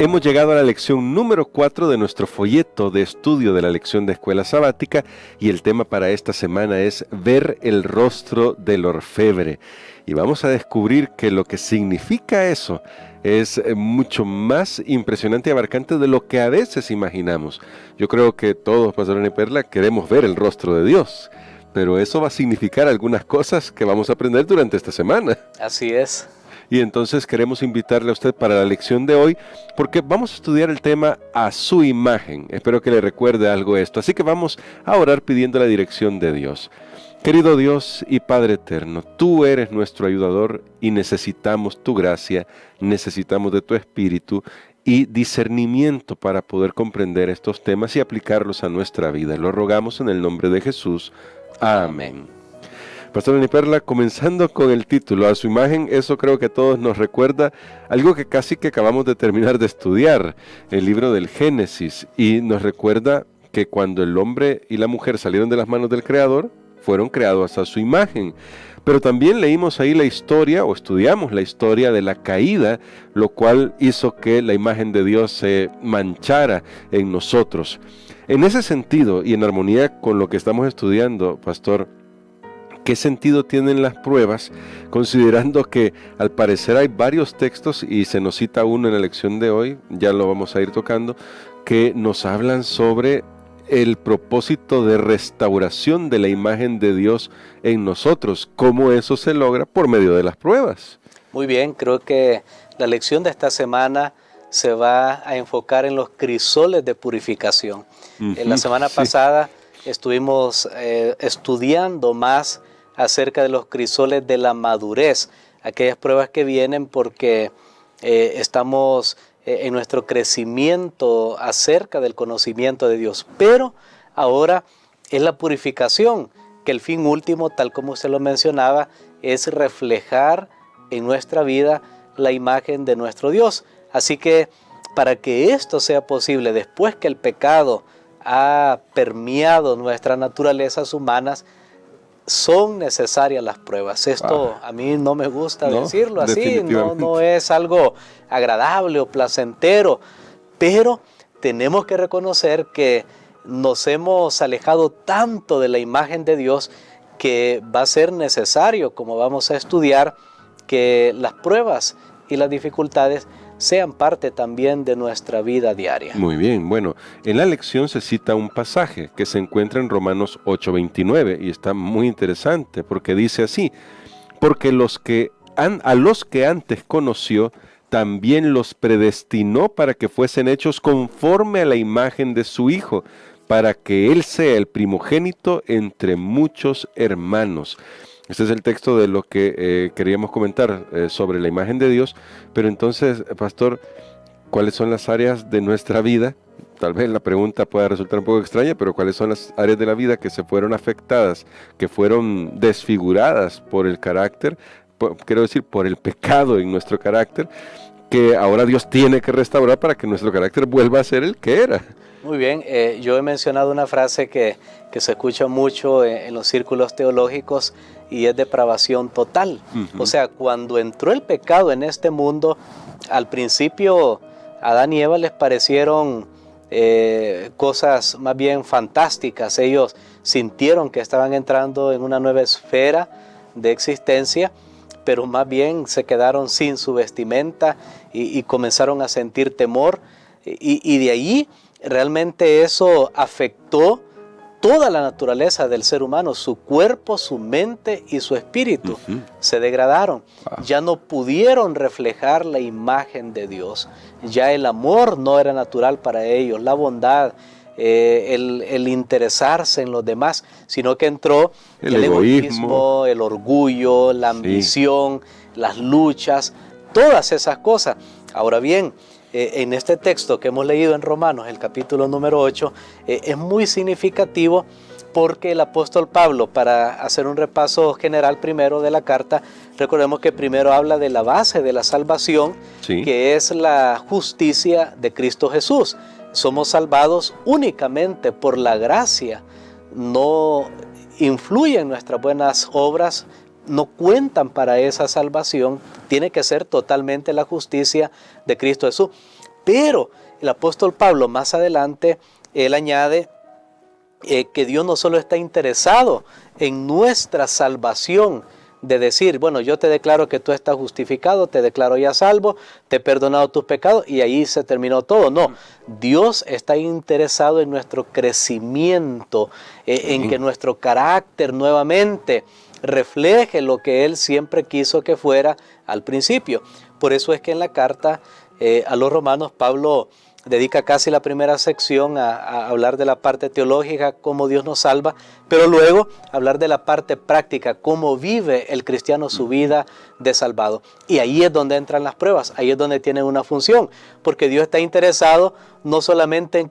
Hemos llegado a la lección número 4 de nuestro folleto de estudio de la lección de escuela sabática y el tema para esta semana es ver el rostro del orfebre. Y vamos a descubrir que lo que significa eso es mucho más impresionante y abarcante de lo que a veces imaginamos. Yo creo que todos, Pastor Ana y Perla, queremos ver el rostro de Dios, pero eso va a significar algunas cosas que vamos a aprender durante esta semana. Así es. Y entonces queremos invitarle a usted para la lección de hoy, porque vamos a estudiar el tema a su imagen. Espero que le recuerde algo esto. Así que vamos a orar pidiendo la dirección de Dios. Querido Dios y Padre eterno, tú eres nuestro ayudador y necesitamos tu gracia, necesitamos de tu espíritu y discernimiento para poder comprender estos temas y aplicarlos a nuestra vida. Lo rogamos en el nombre de Jesús. Amén. Pastor Ana y Perla, comenzando con el título, a su imagen, eso creo que a todos nos recuerda algo que casi que acabamos de terminar de estudiar, el libro del Génesis, y nos recuerda que cuando el hombre y la mujer salieron de las manos del Creador, fueron creados a su imagen. Pero también leímos ahí la historia, o estudiamos la historia de la caída, lo cual hizo que la imagen de Dios se manchara en nosotros. En ese sentido, y en armonía con lo que estamos estudiando, Pastor, ¿qué sentido tienen las pruebas, considerando que al parecer hay varios textos, y se nos cita uno en la lección de hoy, ya lo vamos a ir tocando, que nos hablan sobre el propósito de restauración de la imagen de Dios en nosotros? ¿Cómo eso se logra? Por medio de las pruebas. Muy bien, creo que la lección de esta semana se va a enfocar en los crisoles de purificación. En la semana pasada estuvimos estudiando más acerca de los crisoles de la madurez, aquellas pruebas que vienen porque estamos en nuestro crecimiento acerca del conocimiento de Dios. Pero ahora es la purificación, que el fin último, tal como usted lo mencionaba, es reflejar en nuestra vida la imagen de nuestro Dios. Así que para que esto sea posible, después que el pecado ha permeado nuestras naturalezas humanas, son necesarias las pruebas. Esto a mí no me gusta decirlo así, no es algo agradable o placentero, pero tenemos que reconocer que nos hemos alejado tanto de la imagen de Dios que va a ser necesario, como vamos a estudiar, que las pruebas y las dificultades sean parte también de nuestra vida diaria. Muy bien, bueno, en la lección se cita un pasaje que se encuentra en Romanos 8:29 y está muy interesante porque dice así: porque a los que antes conoció, también los predestinó para que fuesen hechos conforme a la imagen de su Hijo, para que Él sea el primogénito entre muchos hermanos. Este es el texto de lo que queríamos comentar sobre la imagen de Dios. Pero entonces, Pastor, ¿cuáles son las áreas de nuestra vida? Tal vez la pregunta pueda resultar un poco extraña, pero ¿cuáles son las áreas de la vida que se fueron afectadas, que fueron desfiguradas por el carácter, quiero decir, por el pecado en nuestro carácter, que ahora Dios tiene que restaurar para que nuestro carácter vuelva a ser el que era? Muy bien, yo he mencionado una frase que se escucha mucho en los círculos teológicos y es depravación total. O sea, cuando entró el pecado en este mundo, al principio Adán y Eva les parecieron cosas más bien fantásticas. Ellos sintieron que estaban entrando en una nueva esfera de existencia, pero más bien se quedaron sin su vestimenta y comenzaron a sentir temor. Y de ahí realmente eso afectó toda la naturaleza del ser humano, su cuerpo, su mente y su espíritu se degradaron. Ya no pudieron reflejar la imagen de Dios. Ya el amor no era natural para ellos, la bondad, el interesarse en los demás, sino que entró el egoísmo, el orgullo, la ambición, las luchas, todas esas cosas. Ahora bien, en este texto que hemos leído en Romanos, el capítulo número 8, es muy significativo porque el apóstol Pablo, para hacer un repaso general primero de la carta, recordemos que primero habla de la base de la salvación, que es la justicia de Cristo Jesús. Somos salvados únicamente por la gracia, no influyen nuestras buenas obras, no cuentan para esa salvación, tiene que ser totalmente la justicia de Cristo Jesús. Pero el apóstol Pablo más adelante, él añade que Dios no solo está interesado en nuestra salvación, de decir, bueno, yo te declaro que tú estás justificado, te declaro ya salvo, te he perdonado tus pecados y ahí se terminó todo. No, Dios está interesado en nuestro crecimiento, en que nuestro carácter nuevamente refleje lo que Él siempre quiso que fuera al principio. Por eso es que en la carta a los romanos, Pablo dedica casi la primera sección a hablar de la parte teológica, cómo Dios nos salva, pero luego hablar de la parte práctica, cómo vive el cristiano su vida de salvado. Y ahí es donde entran las pruebas, ahí es donde tienen una función, porque Dios está interesado no solamente en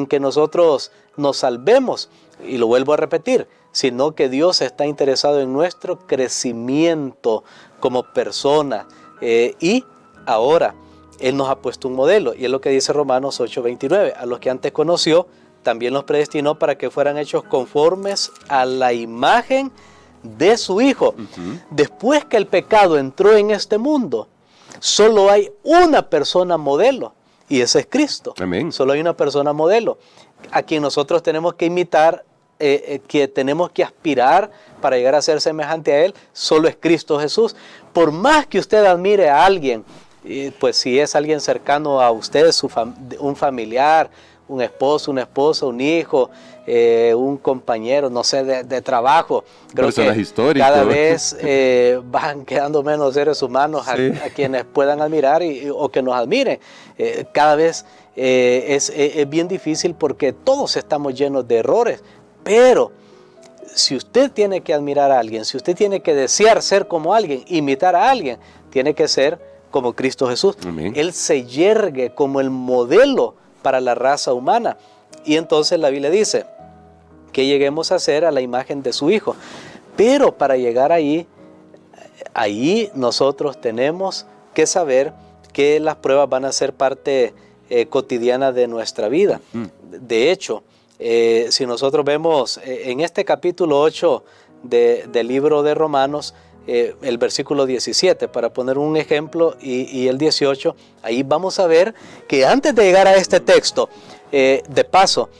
que nosotros nos salvemos, y lo vuelvo a repetir, sino que Dios está interesado en nuestro crecimiento como persona. Y ahora, Él nos ha puesto un modelo, y es lo que dice Romanos 8:29. A los que antes conoció, también los predestinó para que fueran hechos conformes a la imagen de su Hijo. Después que el pecado entró en este mundo, solo hay una persona modelo, y ese es Cristo. Amén. Solo hay una persona modelo, a quien nosotros tenemos que imitar, que tenemos que aspirar para llegar a ser semejante a Él. Solo es Cristo Jesús. Por más que usted admire a alguien, pues si es alguien cercano a usted, un familiar, un esposo, una esposa, un hijo, un compañero, no sé, de trabajo. Creo que cada vez van quedando menos seres humanos a quienes puedan admirar o que nos admiren. Cada vez es bien difícil porque todos estamos llenos de errores, pero si usted tiene que admirar a alguien, si usted tiene que desear ser como alguien, imitar a alguien, tiene que ser como Cristo Jesús. Amén. Él se yergue como el modelo para la raza humana. Y entonces la Biblia dice que lleguemos a ser a la imagen de su Hijo. Pero para llegar ahí nosotros tenemos que saber que las pruebas van a ser parte cotidiana de nuestra vida. De hecho, si nosotros vemos en este capítulo 8 del libro de Romanos, el versículo 17, para poner un ejemplo, y el 18, ahí vamos a ver que antes de llegar a este texto, de paso,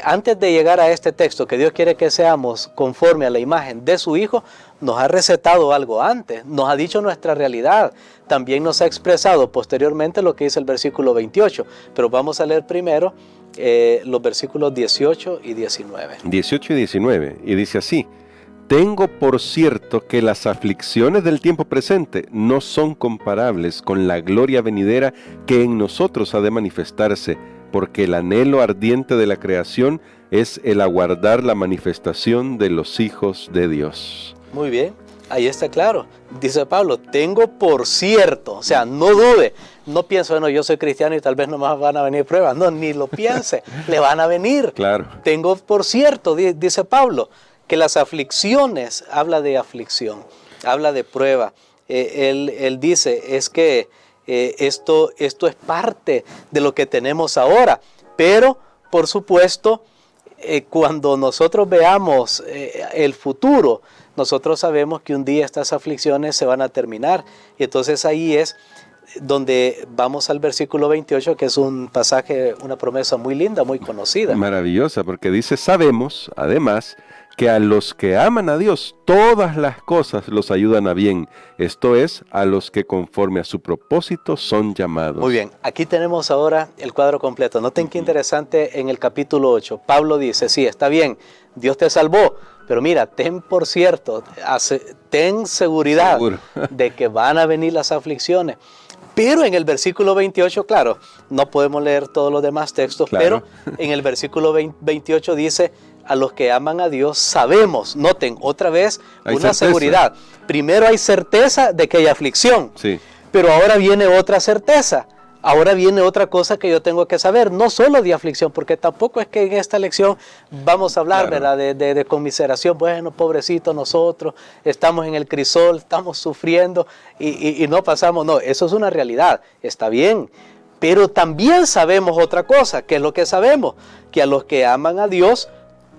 antes de llegar a este texto, que Dios quiere que seamos conforme a la imagen de su Hijo, nos ha recetado algo antes, nos ha dicho nuestra realidad, también nos ha expresado posteriormente lo que dice el versículo 28, pero vamos a leer primero los versículos 18 y 19. 18 y 19, y dice así: tengo por cierto que las aflicciones del tiempo presente no son comparables con la gloria venidera que en nosotros ha de manifestarse, porque el anhelo ardiente de la creación es el aguardar la manifestación de los hijos de Dios. Muy bien, ahí está claro. Dice Pablo, tengo por cierto, o sea, no dude, no piense, bueno, yo soy cristiano y tal vez no más van a venir pruebas. No, ni lo piense, le van a venir. Claro. Tengo por cierto, dice Pablo, que las aflicciones, habla de aflicción, habla de prueba. Él dice, es que esto es parte de lo que tenemos ahora, pero por supuesto, cuando nosotros veamos el futuro, nosotros sabemos que un día estas aflicciones se van a terminar, y entonces ahí es donde vamos al versículo 28, que es un pasaje, una promesa muy linda, muy conocida. Maravillosa, porque dice, sabemos, además, que a los que aman a Dios, todas las cosas los ayudan a bien. Esto es, a los que conforme a su propósito son llamados. Muy bien, aquí tenemos ahora el cuadro completo. Noten qué interesante en el capítulo 8. Pablo dice, sí, está bien, Dios te salvó, pero mira, ten por cierto, ten seguridad de que van a venir las aflicciones. Pero en el versículo 28, claro, no podemos leer todos los demás textos, claro. Pero en el versículo 28 dice, a los que aman a Dios sabemos, noten otra vez una seguridad. Primero hay certeza de que hay aflicción, sí. Pero ahora viene otra certeza. Ahora viene otra cosa que yo tengo que saber, no solo de aflicción, porque tampoco es que en esta lección vamos a hablar, claro, ¿verdad? De conmiseración. Bueno, pobrecito nosotros, estamos en el crisol, estamos sufriendo y no pasamos. No, eso es una realidad, está bien. Pero también sabemos otra cosa, que es lo que sabemos, que a los que aman a Dios,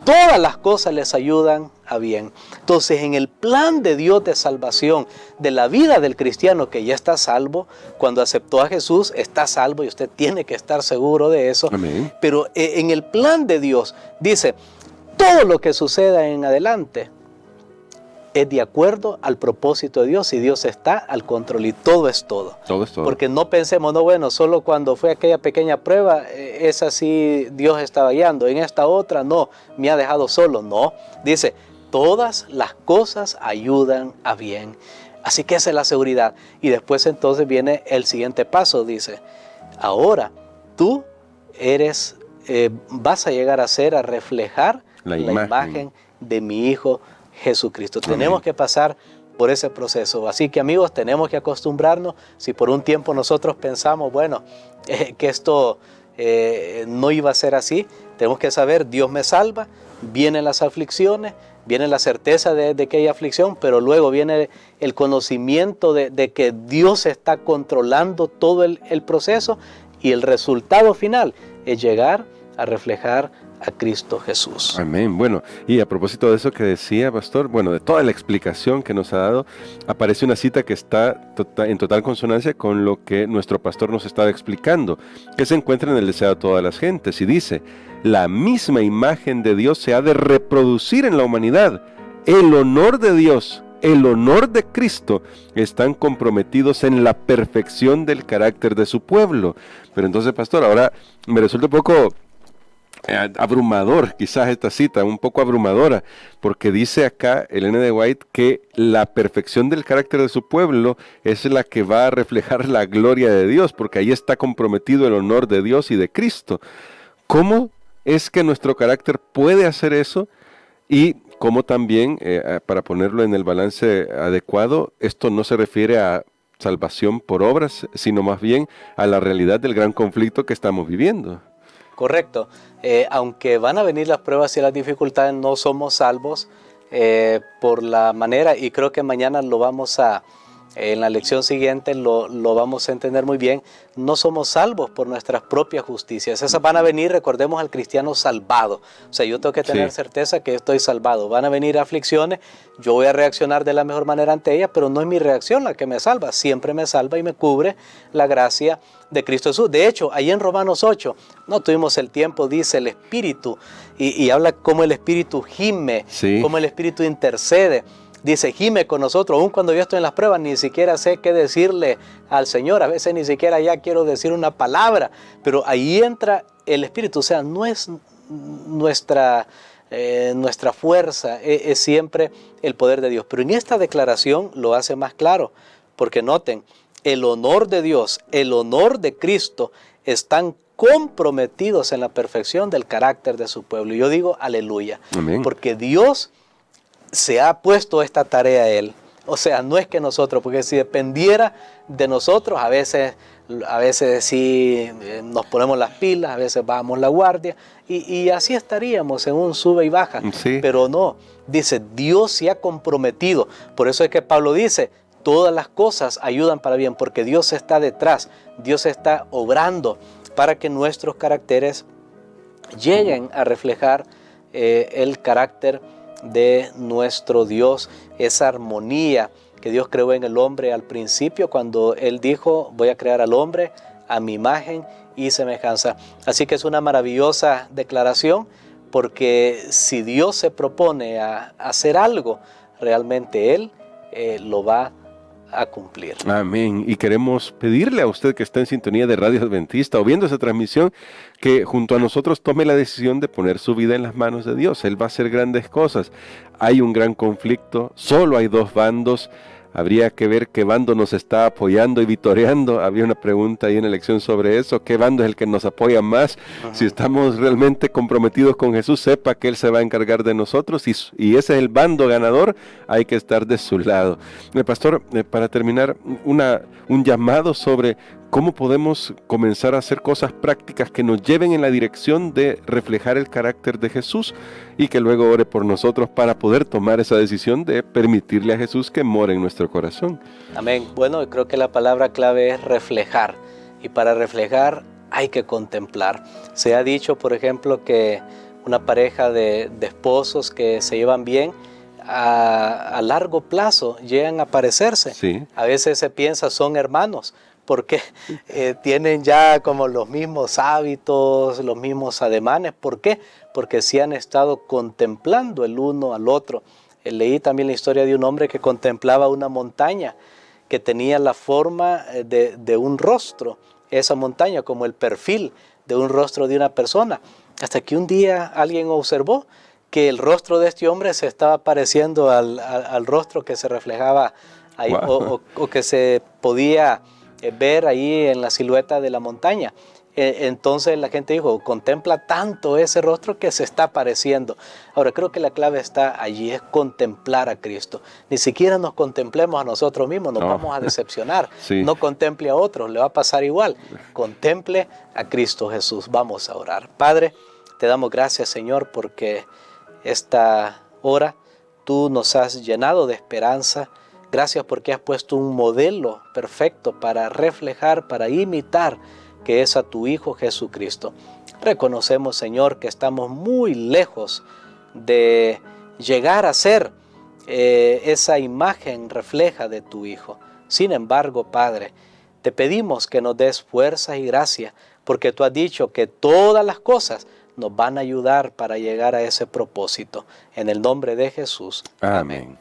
todas las cosas les ayudan a bien. Entonces, en el plan de Dios de salvación, de la vida del cristiano que ya está salvo, cuando aceptó a Jesús, está salvo y usted tiene que estar seguro de eso. Amén. Pero en el plan de Dios, dice, todo lo que suceda en adelante es de acuerdo al propósito de Dios y Dios está al control y todo es todo. Todo es todo. Porque no pensemos, no, bueno, solo cuando fue aquella pequeña prueba, esa sí Dios estaba guiando, en esta otra no, me ha dejado solo, no. Dice, todas las cosas ayudan a bien. Así que esa es la seguridad. Y después entonces viene el siguiente paso, dice, ahora tú vas a llegar a ser, a reflejar la imagen de mi Hijo Jesucristo. Amén. Tenemos que pasar por ese proceso. Así que amigos, tenemos que acostumbrarnos. Si por un tiempo nosotros pensamos, bueno, que esto no iba a ser así, tenemos que saber, Dios me salva, vienen las aflicciones, viene la certeza de que hay aflicción, pero luego viene el conocimiento de que Dios está controlando todo el proceso y el resultado final es llegar a reflejar a Cristo Jesús. Amén. Bueno, y a propósito de eso que decía, pastor, bueno, de toda la explicación que nos ha dado, aparece una cita que está en total consonancia con lo que nuestro pastor nos estaba explicando, que se encuentra en el deseo de todas las gentes, y dice, la misma imagen de Dios se ha de reproducir en la humanidad. El honor de Dios, el honor de Cristo están comprometidos en la perfección del carácter de su pueblo. Pero entonces, pastor, ahora me resulta un poco abrumador, quizás esta cita, un poco abrumadora, porque dice acá Ellen G. White que la perfección del carácter de su pueblo es la que va a reflejar la gloria de Dios, porque ahí está comprometido el honor de Dios y de Cristo. ¿Cómo es que nuestro carácter puede hacer eso? Y cómo también, para ponerlo en el balance adecuado, esto no se refiere a salvación por obras, sino más bien a la realidad del gran conflicto que estamos viviendo. Correcto. Aunque van a venir las pruebas y las dificultades, no somos salvos por la manera, y creo que mañana lo vamos a, en la lección siguiente lo vamos a entender muy bien, no somos salvos por nuestras propias justicias. Esas van a venir, recordemos al cristiano salvado. O sea, yo tengo que tener certeza que estoy salvado. Van a venir aflicciones, yo voy a reaccionar de la mejor manera ante ellas, pero no es mi reacción la que me salva, siempre me salva y me cubre la gracia de Cristo Jesús. De hecho, ahí en Romanos 8, no tuvimos el tiempo, dice el Espíritu, y habla cómo el Espíritu gime, cómo el Espíritu intercede. Dice, gime con nosotros, aun cuando yo estoy en las pruebas, ni siquiera sé qué decirle al Señor, a veces ni siquiera ya quiero decir una palabra, pero ahí entra el Espíritu, o sea, no es nuestra fuerza, es siempre el poder de Dios. Pero en esta declaración lo hace más claro, porque noten, el honor de Dios, el honor de Cristo están comprometidos en la perfección del carácter de su pueblo. Y yo digo, aleluya, amén, porque Dios se ha puesto esta tarea a Él. O sea, no es que nosotros, porque si dependiera de nosotros, a veces sí nos ponemos las pilas, a veces bajamos la guardia, y así estaríamos en un sube y baja. Sí. Pero no, dice, Dios se ha comprometido. Por eso es que Pablo dice, todas las cosas ayudan para bien, porque Dios está detrás, Dios está obrando para que nuestros caracteres lleguen a reflejar el carácter de nuestro Dios, esa armonía que Dios creó en el hombre al principio cuando Él dijo, voy a crear al hombre a mi imagen y semejanza. Así que es una maravillosa declaración, porque si Dios se propone a hacer algo, realmente Él lo va a cumplir. Amén. Y queremos pedirle a usted que está en sintonía de Radio Adventista o viendo esa transmisión, que junto a nosotros tome la decisión de poner su vida en las manos de Dios. Él va a hacer grandes cosas. Hay un gran conflicto, solo hay dos bandos. Habría que ver qué bando nos está apoyando y vitoreando. Había una pregunta ahí en la lección sobre eso. ¿Qué bando es el que nos apoya más? Si estamos realmente comprometidos con Jesús, sepa que Él se va a encargar de nosotros, y ese es el bando ganador. Hay que estar de su lado. Pastor, para terminar, un llamado sobre cómo podemos comenzar a hacer cosas prácticas que nos lleven en la dirección de reflejar el carácter de Jesús, y que luego ore por nosotros para poder tomar esa decisión de permitirle a Jesús que more en nuestro corazón. Amén. Bueno, creo que la palabra clave es reflejar, y para reflejar hay que contemplar. Se ha dicho, por ejemplo, que una pareja de esposos que se llevan bien, a largo plazo llegan a parecerse. Sí. A veces se piensa son hermanos, porque tienen ya como los mismos hábitos, los mismos ademanes. ¿Por qué? Porque sí han estado contemplando el uno al otro. Leí también la historia de un hombre que contemplaba una montaña que tenía la forma de un rostro, esa montaña como el perfil de un rostro de una persona, hasta que un día alguien observó que el rostro de este hombre se estaba pareciendo al rostro que se reflejaba ahí, Wow. o que se podía ver ahí en la silueta de la montaña. Entonces la gente dijo, contempla tanto ese rostro que se está pareciendo. Ahora creo que la clave está allí, es contemplar a Cristo. Ni siquiera nos contemplemos a nosotros mismos, nos vamos a decepcionar. Sí. No contemple a otros, le va a pasar igual. Contemple a Cristo Jesús. Vamos a orar. Padre, te damos gracias, Señor, porque esta hora tú nos has llenado de esperanza. Gracias porque has puesto un modelo perfecto para reflejar, para imitar, que es a tu Hijo Jesucristo. Reconocemos, Señor, que estamos muy lejos de llegar a ser esa imagen refleja de tu Hijo. Sin embargo, Padre, te pedimos que nos des fuerza y gracia, porque tú has dicho que todas las cosas nos van a ayudar para llegar a ese propósito. En el nombre de Jesús. Amén.